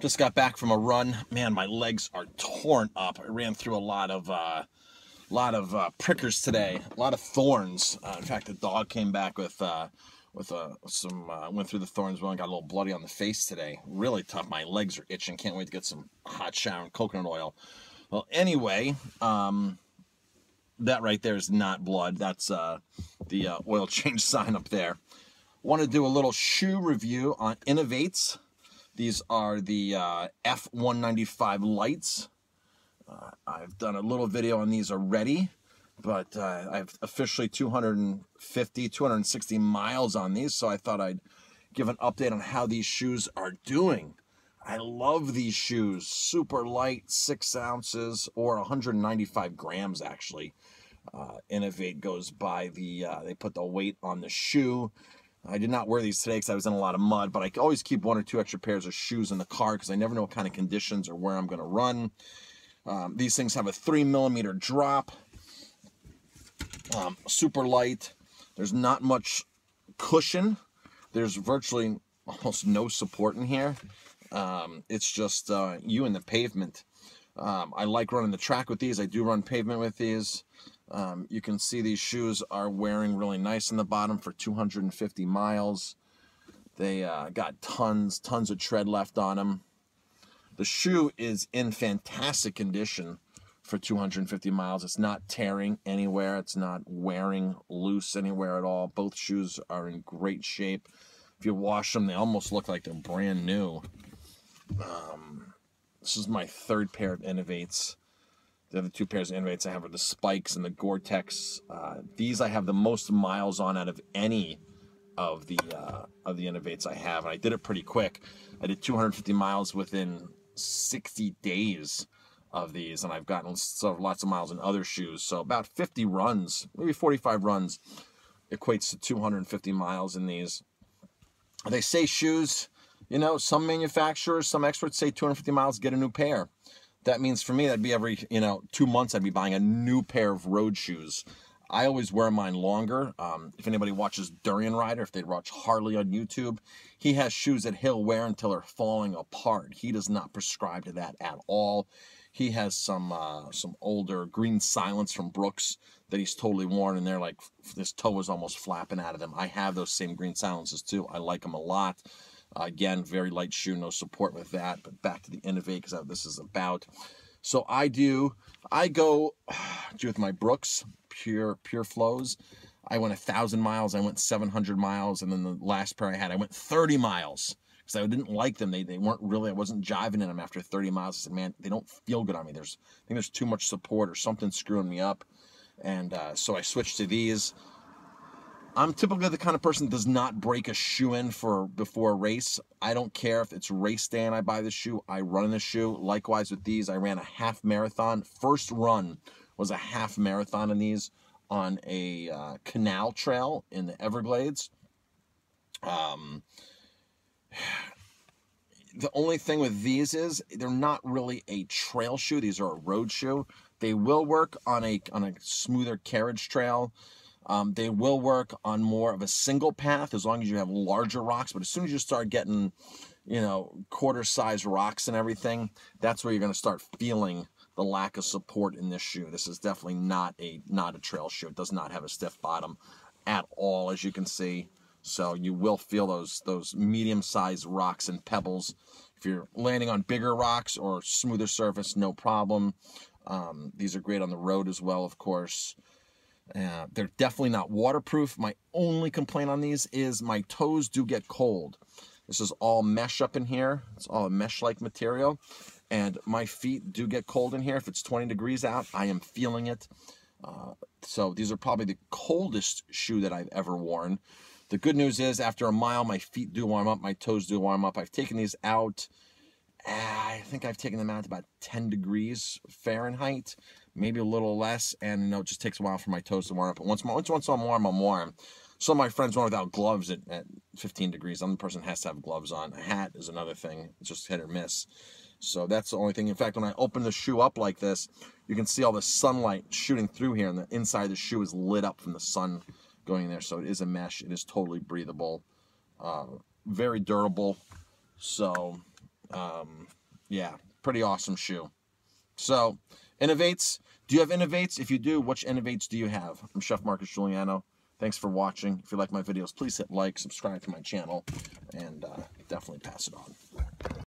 Just got back from a run. Man, my legs are torn up. I ran through a lot of prickers today, a lot of thorns. In fact, the dog came back with some went through the thorns. Well, and got a little bloody on the face today. Really tough. My legs are itching. Can't wait to get some hot shower and coconut oil. Well, anyway, that right there is not blood. That's the oil change sign up there. Want to do a little shoe review on Innovates. These are the F-195 lights. I've done a little video on these already, but I've officially 260 miles on these, so I thought I'd give an update on how these shoes are doing. I love these shoes. Super light, 6 ounces, or 195 grams, actually. Innovate goes by the, they put the weight on the shoe. I did not wear these today because I was in a lot of mud, but I always keep 1 or 2 extra pairs of shoes in the car because I never know what kind of conditions or where I'm going to run. These things have a 3mm drop. Super light. There's not much cushion. There's virtually almost no support in here. It's just you and the pavement. I like running the track with these. I do run pavement with these. You can see these shoes are wearing really nice in the bottom for 250 miles. They got tons of tread left on them. The shoe is in fantastic condition for 250 miles. It's not tearing anywhere. It's not wearing loose anywhere at all. Both shoes are in great shape. If you wash them, they almost look like they're brand new. This is my 3rd pair of Innovates. The other 2 pairs of Innovates I have are the Spikes and the Gore-Tex. These I have the most miles on out of any of the Innovates I have, and I did it pretty quick. I did 250 miles within 60 days of these, and I've gotten lots of miles in other shoes. So about 50 runs, maybe 45 runs, equates to 250 miles in these. They say shoes, you know, some manufacturers, some experts say 250 miles, get a new pair. That means for me, that'd be every, 2 months, I'd be buying a new pair of road shoes. I always wear mine longer. If anybody watches Durian Rider, if they watch Harley on YouTube, he has shoes that he'll wear until they're falling apart. He does not prescribe to that at all. He has some older Green Silence from Brooks that he's totally worn, and they're like, his toe was almost flapping out of them. I have those same Green Silences too. I like them a lot. Again, very light shoe, no support with that. But back to the Innovate, because this is about. So I go with my Brooks Pure Flows. I went 1,000 miles. I went 700 miles, and then the last pair I had, I went 30 miles because I didn't like them. They weren't really. I wasn't jiving in them after 30 miles. I said, man, they don't feel good on me. I think there's too much support or something screwing me up, and so I switched to these. I'm typically the kind of person that does not break a shoe in before a race. I don't care if it's race day and I buy the shoe. I run in the shoe. Likewise with these, I ran a half marathon. First run was a half marathon in these on a canal trail in the Everglades. The only thing with these is they're not really a trail shoe. These are a road shoe. They will work on a smoother carriage trail. They will work on more of a single path as long as you have larger rocks. But as soon as you start getting, quarter-size rocks and everything, that's where you're going to start feeling the lack of support in this shoe. This is definitely not a trail shoe. It does not have a stiff bottom at all, as you can see. So you will feel those medium-sized rocks and pebbles. If you're landing on bigger rocks or smoother surface, no problem. These are great on the road as well, of course. They're definitely not waterproof. My only complaint on these is my toes do get cold. This is all mesh up in here. It's all a mesh-like material. And my feet do get cold in here. If it's 20 degrees out, I am feeling it. So these are probably the coldest shoe that I've ever worn. The good news is after a mile, my feet do warm up. My toes do warm up. I've taken these out. I think I've taken them out to about 10 degrees Fahrenheit, maybe a little less, and it just takes a while for my toes to warm up. But once I'm warm, I'm warm. Some of my friends run without gloves at 15 degrees. I'm the person that has to have gloves on. A hat is another thing. It's just hit or miss. So that's the only thing. In fact, when I open the shoe up like this, you can see all the sunlight shooting through here, and the inside of the shoe is lit up from the sun going in there. So it is a mesh. It is totally breathable, very durable. So Yeah, pretty awesome shoe. So, Innovates. Do you have Innovates? If you do, which Innovates do you have? I'm Chef Marcus Giuliano. Thanks for watching. If you like my videos, please hit like, subscribe to my channel, and definitely pass it on.